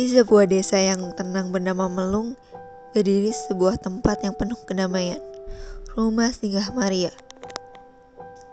Di sebuah desa yang tenang bernama Melung, berdiri sebuah tempat yang penuh kedamaian. Rumah Singgah Maria.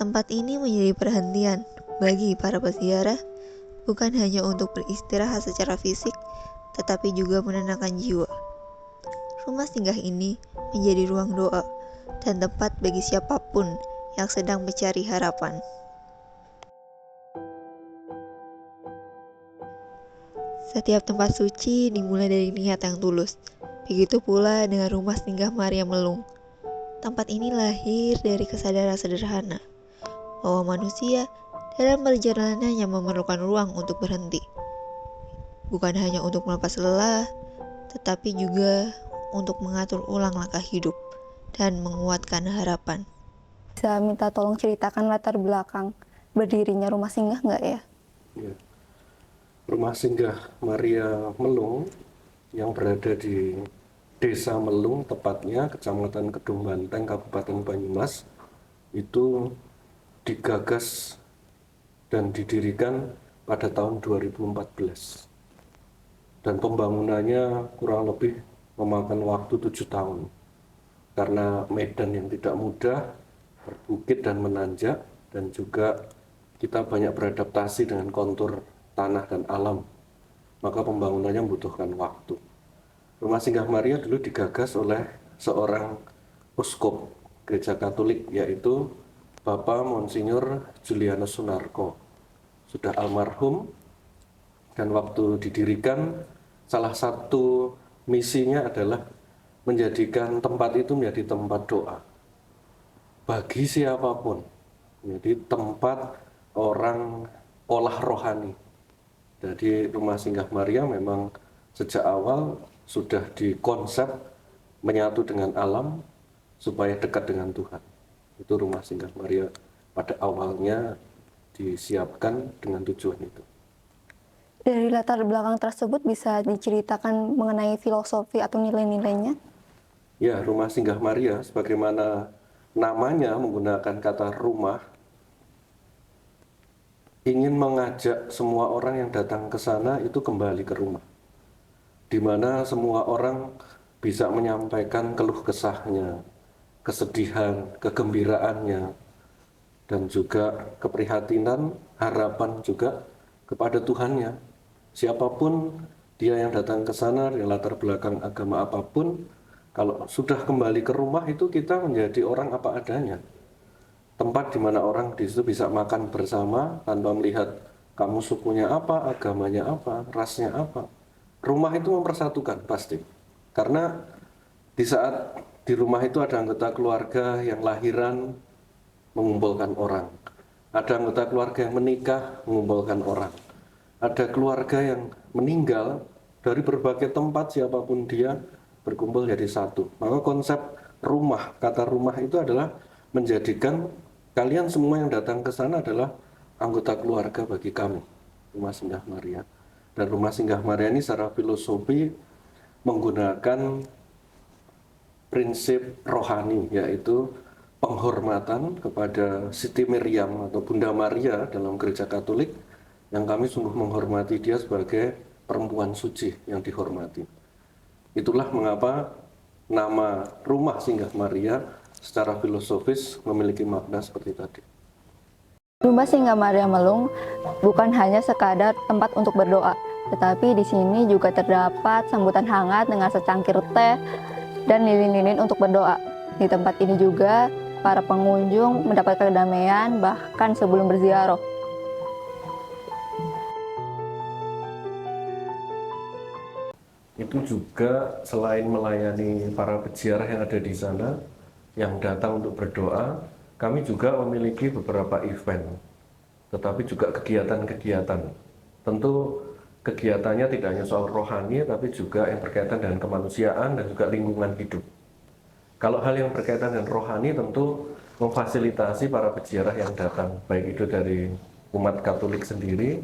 Tempat ini menjadi perhentian bagi para peziarah, bukan hanya untuk beristirahat secara fisik, tetapi juga menenangkan jiwa. Rumah singgah ini menjadi ruang doa dan tempat bagi siapapun yang sedang mencari harapan. Setiap tempat suci dimulai dari niat yang tulus. Begitu pula dengan rumah singgah Maria Melung. Tempat ini lahir dari kesadaran sederhana bahwa manusia dalam perjalanannya memerlukan ruang untuk berhenti. Bukan hanya untuk melepas lelah, tetapi juga untuk mengatur ulang langkah hidup dan menguatkan harapan. Bisa minta tolong ceritakan latar belakang berdirinya rumah singgah nggak ya? Ya. Rumah Singgah Maria Melung yang berada di Desa Melung, tepatnya Kecamatan Kedung Banteng, Kabupaten Banyumas, itu digagas dan didirikan pada tahun 2014. Dan pembangunannya kurang lebih memakan waktu 7 tahun. Karena medan yang tidak mudah, berbukit dan menanjak, dan juga kita banyak beradaptasi dengan kontur tanah dan alam, maka pembangunannya membutuhkan waktu. Rumah Singgah Maria dulu digagas oleh seorang uskup Gereja Katolik, yaitu Bapak Monsinyur Julianus Sunarko. Sudah almarhum, dan waktu didirikan, salah satu misinya adalah menjadikan tempat itu menjadi tempat doa bagi siapapun, menjadi tempat orang olah rohani. Jadi Rumah Singgah Maria memang sejak awal sudah dikonsep menyatu dengan alam supaya dekat dengan Tuhan. Itu Rumah Singgah Maria pada awalnya disiapkan dengan tujuan itu. Dari latar belakang tersebut bisa diceritakan mengenai filosofi atau nilai-nilainya? Ya, Rumah Singgah Maria sebagaimana namanya menggunakan kata rumah, ingin mengajak semua orang yang datang ke sana itu kembali ke rumah, di mana semua orang bisa menyampaikan keluh kesahnya, kesedihan, kegembiraannya, dan juga keprihatinan, harapan juga kepada Tuhannya. Siapapun dia yang datang ke sana dari latar belakang agama apapun, kalau sudah kembali ke rumah itu kita menjadi orang apa adanya. Tempat di mana orang di situ bisa makan bersama tanpa melihat kamu sukunya apa, agamanya apa, rasnya apa. Rumah itu mempersatukan pasti. Karena di saat di rumah itu ada anggota keluarga yang lahiran mengumpulkan orang. Ada anggota keluarga yang menikah mengumpulkan orang. Ada keluarga yang meninggal dari berbagai tempat siapapun dia berkumpul jadi satu. Maka konsep rumah, kata rumah itu adalah menjadikan kalian semua yang datang ke sana adalah anggota keluarga bagi kami, Rumah Singgah Maria. Dan Rumah Singgah Maria ini secara filosofi menggunakan prinsip rohani, yaitu penghormatan kepada Siti Miriam atau Bunda Maria dalam Gereja Katolik, yang kami sungguh menghormati dia sebagai perempuan suci yang dihormati. Itulah mengapa nama Rumah Singgah Maria secara filosofis memiliki makna seperti tadi. Rumah Singgah Maria Melung bukan hanya sekadar tempat untuk berdoa, tetapi di sini juga terdapat sambutan hangat dengan secangkir teh dan lilin-lilin untuk berdoa. Di tempat ini juga para pengunjung mendapatkan kedamaian bahkan sebelum berziarah. Itu juga selain melayani para peziarah yang ada di sana, yang datang untuk berdoa, kami juga memiliki beberapa event, tetapi juga kegiatan-kegiatan. Tentu kegiatannya tidak hanya soal rohani, tapi juga yang berkaitan dengan kemanusiaan dan juga lingkungan hidup. Kalau hal yang berkaitan dengan rohani tentu memfasilitasi para peziarah yang datang, baik itu dari umat Katolik sendiri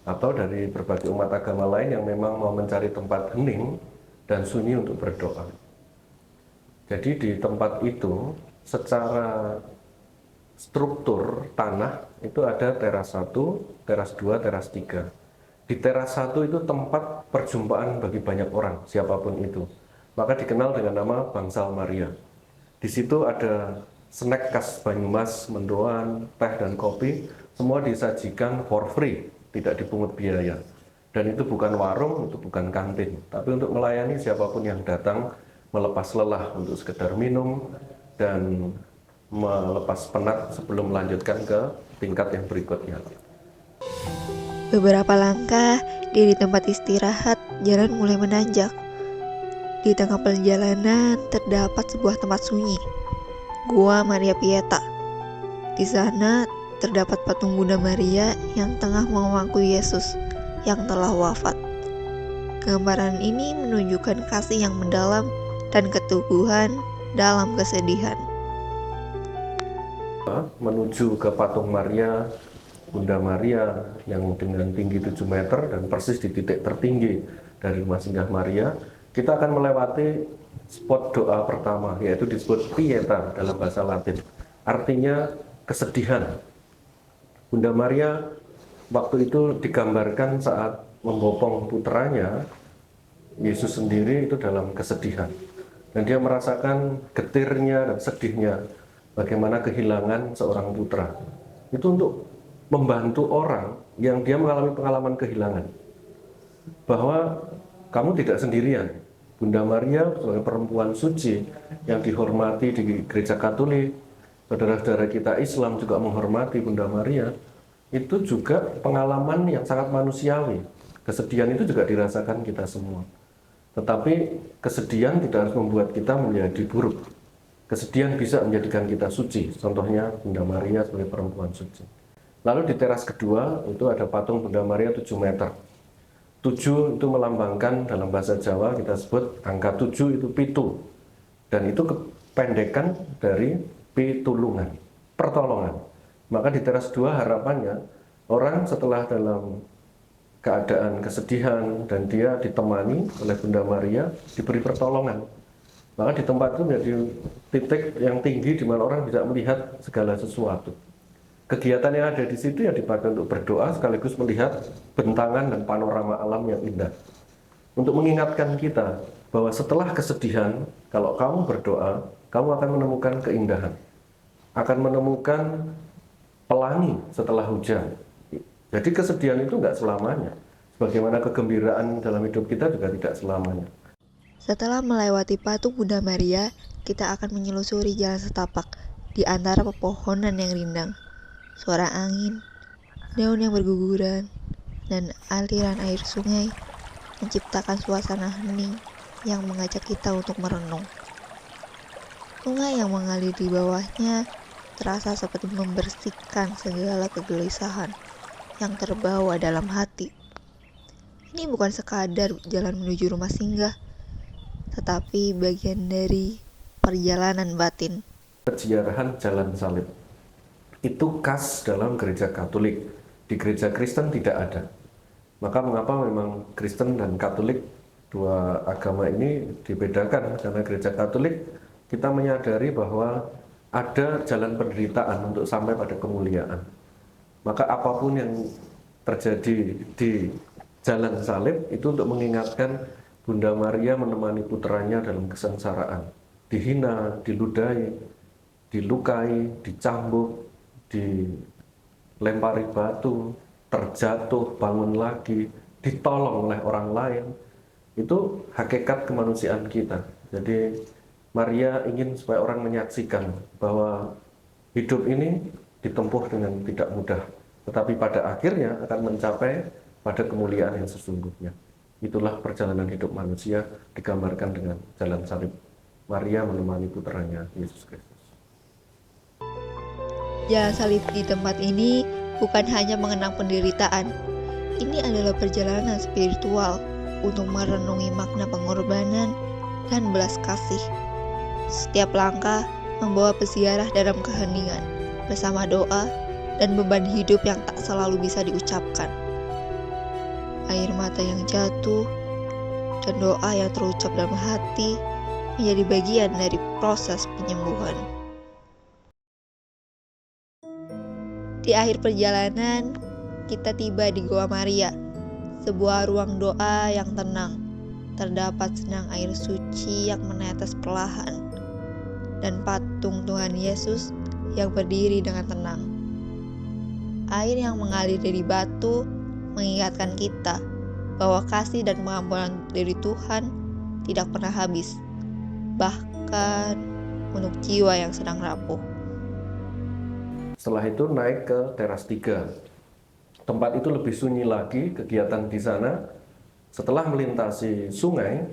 atau dari berbagai umat agama lain yang memang mau mencari tempat hening dan sunyi untuk berdoa. Jadi di tempat itu secara struktur tanah itu ada teras 1, teras 2, teras 3. Di teras 1 itu tempat perjumpaan bagi banyak orang, siapapun itu. Maka dikenal dengan nama Bangsal Maria. Di situ ada snack khas Banyumas, mendoan, teh dan kopi, semua disajikan for free, tidak dipungut biaya. Dan itu bukan warung, itu bukan kantin, tapi untuk melayani siapapun yang datang, melepas lelah untuk sekedar minum dan melepas penat sebelum melanjutkan ke tingkat yang berikutnya. Beberapa langkah dari tempat istirahat, jalan mulai menanjak. Di tengah perjalanan terdapat sebuah tempat sunyi, Gua Maria Pieta. Di sana terdapat patung Bunda Maria yang tengah memangku Yesus yang telah wafat. Gambaran ini menunjukkan kasih yang mendalam dan keteguhan dalam kesedihan. Menuju ke patung Maria, Bunda Maria yang dengan tinggi 7 meter dan persis di titik tertinggi dari rumah singgah Maria, kita akan melewati spot doa pertama, yaitu disebut Pieta dalam bahasa Latin. Artinya kesedihan. Bunda Maria waktu itu digambarkan saat membopong putranya, Yesus sendiri itu dalam kesedihan. Dan dia merasakan getirnya dan sedihnya, bagaimana kehilangan seorang putra. Itu untuk membantu orang yang dia mengalami pengalaman kehilangan. Bahwa kamu tidak sendirian. Bunda Maria sebagai perempuan suci yang dihormati di gereja Katolik, saudara-saudara kita Islam juga menghormati Bunda Maria, itu juga pengalaman yang sangat manusiawi. Kesedihan itu juga dirasakan kita semua. Tetapi kesedihan tidak harus membuat kita menjadi buruk. Kesedihan bisa menjadikan kita suci, contohnya Bunda Maria sebagai perempuan suci. Lalu di teras kedua itu ada patung Bunda Maria 7 meter. 7 itu melambangkan dalam bahasa Jawa kita sebut angka 7 itu pitu. Dan itu kependekan dari pitulungan, pertolongan. Maka di teras 2 harapannya orang setelah dalam keadaan kesedihan dan dia ditemani oleh Bunda Maria diberi pertolongan. Maka di tempat itu menjadi titik yang tinggi di mana orang bisa melihat segala sesuatu. Kegiatan yang ada di situ ya dipakai untuk berdoa sekaligus melihat bentangan dan panorama alam yang indah. Untuk mengingatkan kita bahwa setelah kesedihan, kalau kamu berdoa, kamu akan menemukan keindahan. Akan menemukan pelangi setelah hujan. Jadi kesedihan itu nggak selamanya. Sebagaimana kegembiraan dalam hidup kita juga tidak selamanya. Setelah melewati patung Bunda Maria, kita akan menyelusuri jalan setapak di antara pepohonan yang rindang. Suara angin, daun yang berguguran, dan aliran air sungai menciptakan suasana hening yang mengajak kita untuk merenung. Sungai yang mengalir di bawahnya terasa seperti membersihkan segala kegelisahan yang terbawa dalam hati. Ini bukan sekadar jalan menuju rumah singgah, tetapi bagian dari perjalanan batin. Peziarahan Jalan Salib itu khas dalam gereja Katolik. Di gereja Kristen tidak ada. Maka mengapa memang Kristen dan Katolik, dua agama ini dibedakan? Karena gereja Katolik kita menyadari bahwa ada jalan penderitaan untuk sampai pada kemuliaan. Maka apapun yang terjadi di Jalan Salib itu untuk mengingatkan Bunda Maria menemani putranya dalam kesengsaraan. Dihina, diludahi, dilukai, dicambuk, dilempari batu, terjatuh, bangun lagi, ditolong oleh orang lain. Itu hakikat kemanusiaan kita. Jadi Maria ingin supaya orang menyaksikan bahwa hidup ini ditempuh dengan tidak mudah, tetapi pada akhirnya akan mencapai pada kemuliaan yang sesungguhnya. Itulah perjalanan hidup manusia digambarkan dengan jalan salib. Maria menemani putranya Yesus Kristus. Jalan salib di tempat ini bukan hanya mengenang penderitaan. Ini adalah perjalanan spiritual untuk merenungi makna pengorbanan dan belas kasih. Setiap langkah membawa peziarah dalam keheningan, bersama doa dan beban hidup yang tak selalu bisa diucapkan. Air mata yang jatuh dan doa yang terucap dalam hati menjadi bagian dari proses penyembuhan. Di akhir perjalanan, kita tiba di Goa Maria, sebuah ruang doa yang tenang. Terdapat senang air suci yang menetes perlahan, dan patung Tuhan Yesus yang berdiri dengan tenang. Air yang mengalir dari batu mengingatkan kita bahwa kasih dan pengampunan dari Tuhan tidak pernah habis, bahkan untuk jiwa yang sedang rapuh. Setelah itu naik ke teras 3. Tempat itu lebih sunyi lagi, kegiatan di sana. Setelah melintasi sungai,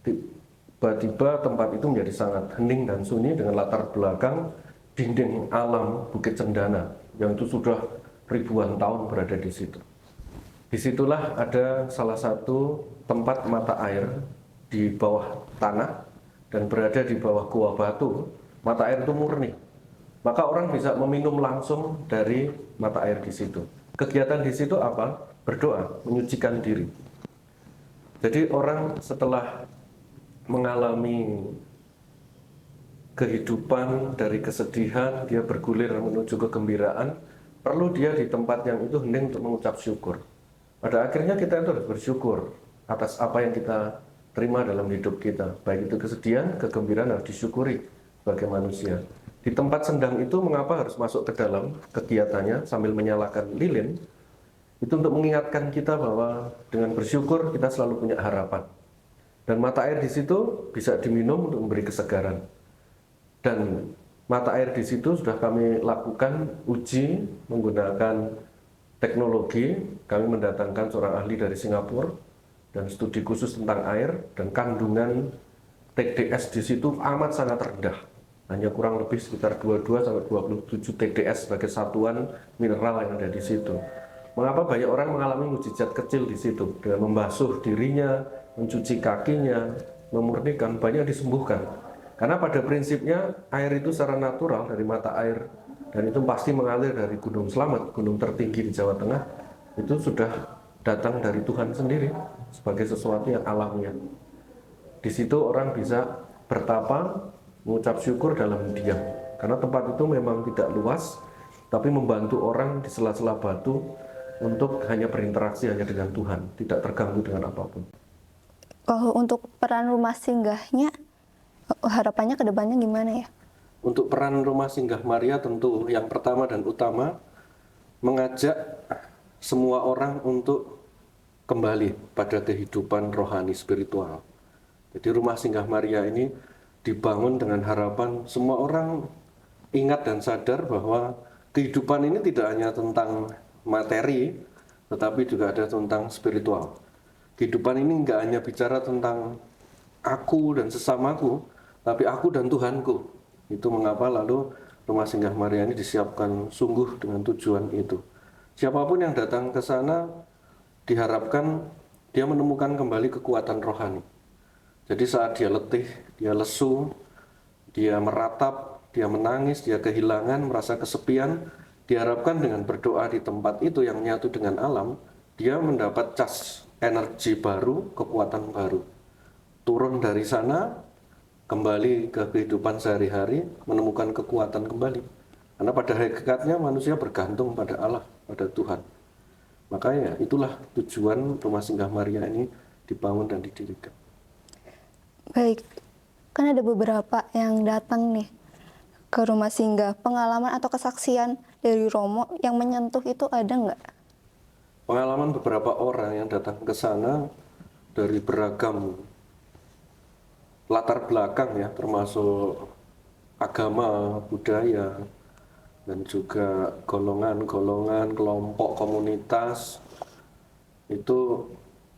tiba-tiba tempat itu menjadi sangat hening dan sunyi dengan latar belakang dinding alam Bukit Cendana yang itu sudah ribuan tahun berada di situ. Disitulah ada salah satu tempat mata air di bawah tanah dan berada di bawah gua batu. Mata air itu murni, maka orang bisa meminum langsung dari mata air di situ. Kegiatan di situ apa? Berdoa, menyucikan diri. Jadi orang setelah mengalami kehidupan dari kesedihan, dia bergulir menuju kegembiraan, perlu dia di tempat yang itu hening untuk mengucap syukur. Pada akhirnya kita itu harus bersyukur atas apa yang kita terima dalam hidup kita. Baik itu kesedihan, kegembiraan harus disyukuri sebagai manusia. Di tempat sendang itu mengapa harus masuk ke dalam kegiatannya sambil menyalakan lilin? Itu untuk mengingatkan kita bahwa dengan bersyukur kita selalu punya harapan. Dan mata air di situ bisa diminum untuk memberi kesegaran. Dan mata air di situ sudah kami lakukan uji menggunakan teknologi. Kami mendatangkan seorang ahli dari Singapura dan studi khusus tentang air, dan kandungan TDS di situ amat sangat rendah. Hanya kurang lebih sekitar 22-27 TDS sebagai satuan mineral yang ada di situ. Mengapa banyak orang mengalami mukjizat kecil di situ? Dengan membasuh dirinya, mencuci kakinya, memurnikan, banyak disembuhkan. Karena pada prinsipnya air itu secara natural dari mata air, dan itu pasti mengalir dari Gunung Slamet, gunung tertinggi di Jawa Tengah, itu sudah datang dari Tuhan sendiri sebagai sesuatu yang alamiah. Di situ orang bisa bertapa, mengucap syukur dalam diam. Karena tempat itu memang tidak luas, tapi membantu orang di sela-sela batu untuk hanya berinteraksi hanya dengan Tuhan, tidak terganggu dengan apapun. Kalau untuk peran rumah singgahnya, harapannya ke depannya gimana ya? Untuk peran rumah singgah Maria tentu yang pertama dan utama mengajak semua orang untuk kembali pada kehidupan rohani spiritual. Jadi rumah singgah Maria ini dibangun dengan harapan semua orang ingat dan sadar bahwa kehidupan ini tidak hanya tentang materi, tetapi juga ada tentang spiritual. Kehidupan ini nggak hanya bicara tentang aku dan sesamaku, tapi aku dan Tuhanku. Itu mengapa lalu rumah singgah Maria ini disiapkan sungguh dengan tujuan itu. Siapapun yang datang ke sana diharapkan dia menemukan kembali kekuatan rohani. Jadi saat dia letih, dia lesu, dia meratap, dia menangis, dia kehilangan, merasa kesepian, diharapkan dengan berdoa di tempat itu yang menyatu dengan alam, dia mendapat cas energi baru, kekuatan baru. Turun dari sana, kembali ke kehidupan sehari-hari, menemukan kekuatan kembali. Karena pada hakikatnya manusia bergantung pada Allah, pada Tuhan. Makanya itulah tujuan rumah singgah Maria ini dibangun dan didirikan. Baik, kan ada beberapa yang datang nih ke rumah singgah, pengalaman atau kesaksian dari Romo yang menyentuh itu ada nggak? Pengalaman beberapa orang yang datang ke sana dari beragam latar belakang ya, termasuk agama, budaya, dan juga golongan-golongan, kelompok, komunitas. Itu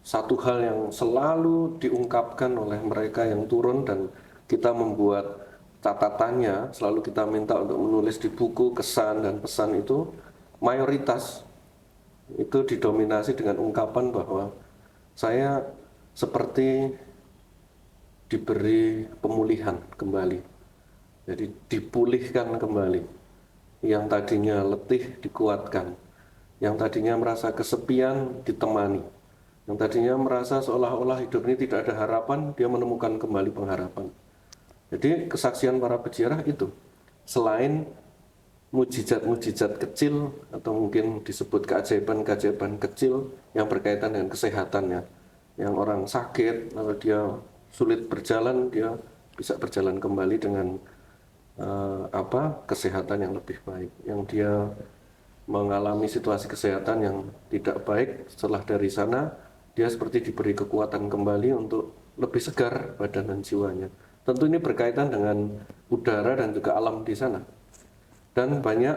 satu hal yang selalu diungkapkan oleh mereka yang turun, dan kita membuat catatannya, selalu kita minta untuk menulis di buku kesan dan pesan itu, mayoritas itu didominasi dengan ungkapan bahwa saya seperti diberi pemulihan kembali, jadi dipulihkan kembali. Yang tadinya letih dikuatkan, yang tadinya merasa kesepian ditemani, yang tadinya merasa seolah-olah hidup ini tidak ada harapan, dia menemukan kembali pengharapan. Jadi kesaksian para peziarah itu, selain mujizat-mujizat kecil atau mungkin disebut keajaiban-keajaiban kecil yang berkaitan dengan kesehatannya. Yang orang sakit, kalau dia sulit berjalan, dia bisa berjalan kembali dengan kesehatan yang lebih baik. Yang dia mengalami situasi kesehatan yang tidak baik, setelah dari sana dia seperti diberi kekuatan kembali untuk lebih segar badan dan jiwanya. Tentu ini berkaitan dengan udara dan juga alam di sana. Dan banyak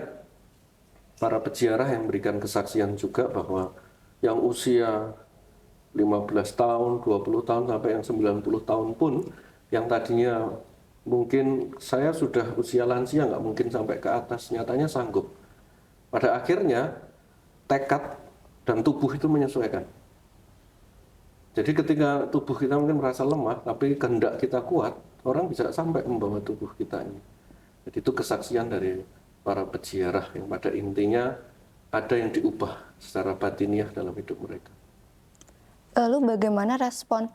para peziarah yang memberikan kesaksian juga bahwa yang usia 15 tahun, 20 tahun, sampai yang 90 tahun pun, yang tadinya mungkin saya sudah usia lansia, nggak mungkin sampai ke atas, nyatanya sanggup. Pada akhirnya, tekad dan tubuh itu menyesuaikan. Jadi ketika tubuh kita mungkin merasa lemah, tapi kehendak kita kuat, orang bisa sampai membawa tubuh kita ini. Jadi itu kesaksian dari para peziarah yang pada intinya ada yang diubah secara batiniah dalam hidup mereka. Lalu bagaimana respon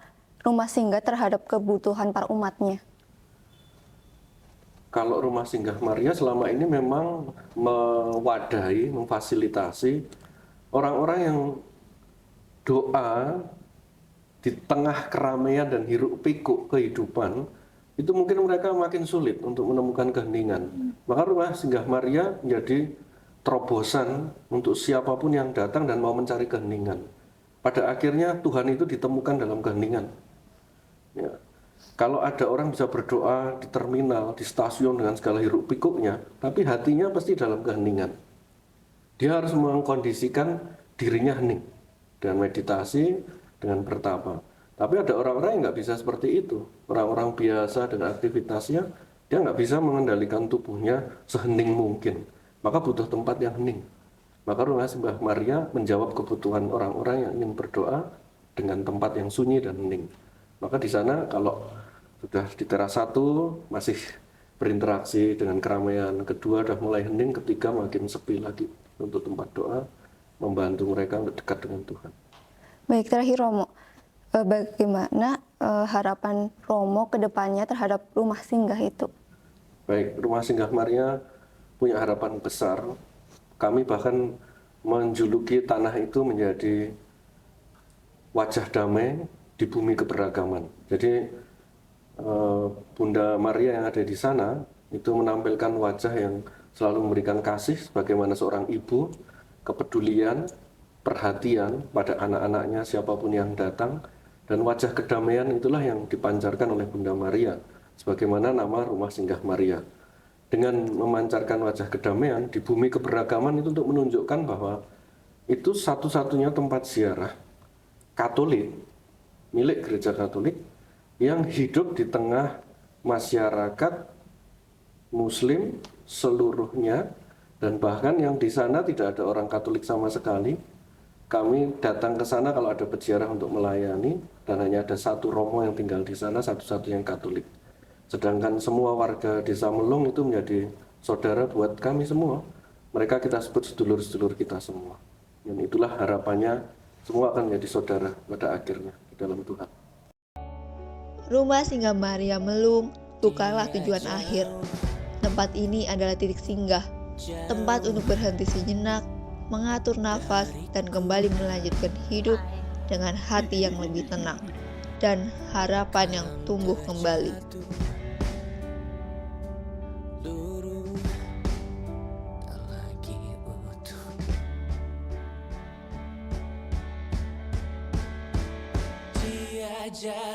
rumah singgah terhadap kebutuhan para umatnya? Kalau rumah singgah Maria selama ini memang mewadahi, memfasilitasi orang-orang yang doa di tengah keramaian dan hiruk pikuk kehidupan, itu mungkin mereka makin sulit untuk menemukan keheningan. Maka rumah singgah Maria menjadi terobosan untuk siapapun yang datang dan mau mencari keheningan. Pada akhirnya Tuhan itu ditemukan dalam keheningan. Ya. Kalau ada orang bisa berdoa di terminal, di stasiun dengan segala hiruk pikuknya, tapi hatinya pasti dalam keheningan. Dia harus mengkondisikan dirinya hening dengan meditasi, dengan bertapa. Tapi ada orang-orang yang nggak bisa seperti itu. Orang-orang biasa dengan aktivitasnya, dia nggak bisa mengendalikan tubuhnya sehening mungkin. Maka butuh tempat yang hening. Maka rumah singgah Maria menjawab kebutuhan orang-orang yang ingin berdoa dengan tempat yang sunyi dan hening. Maka di sana kalau sudah di teras satu masih berinteraksi dengan keramaian, kedua sudah mulai hening, ketiga makin sepi lagi untuk tempat doa, membantu mereka untuk dekat dengan Tuhan. Baik, terakhir Romo, bagaimana harapan Romo ke depannya terhadap rumah singgah itu? Baik, rumah singgah Maria punya harapan besar. Kami bahkan menjuluki tanah itu menjadi wajah damai di bumi keberagaman. Jadi Bunda Maria yang ada di sana itu menampilkan wajah yang selalu memberikan kasih sebagaimana seorang ibu, kepedulian, perhatian pada anak-anaknya siapapun yang datang, dan wajah kedamaian itulah yang dipancarkan oleh Bunda Maria sebagaimana nama rumah singgah Maria. Dengan memancarkan wajah kedamaian di bumi keberagaman itu untuk menunjukkan bahwa itu satu-satunya tempat ziarah Katolik milik Gereja Katolik yang hidup di tengah masyarakat Muslim seluruhnya, dan bahkan yang di sana tidak ada orang Katolik sama sekali. Kami datang ke sana kalau ada peziarah untuk melayani, dan hanya ada satu romo yang tinggal di sana, satu-satunya yang Katolik. Sedangkan semua warga desa Melung itu menjadi saudara buat kami semua. Mereka kita sebut sedulur-sedulur kita semua. Dan itulah harapannya, semua akan menjadi saudara pada akhirnya di dalam Tuhan. Rumah singgah Maria Melung bukanlah tujuan akhir. Tempat ini adalah titik singgah, tempat untuk berhenti sejenak, mengatur nafas, dan kembali melanjutkan hidup dengan hati yang lebih tenang dan harapan yang tumbuh kembali. Dia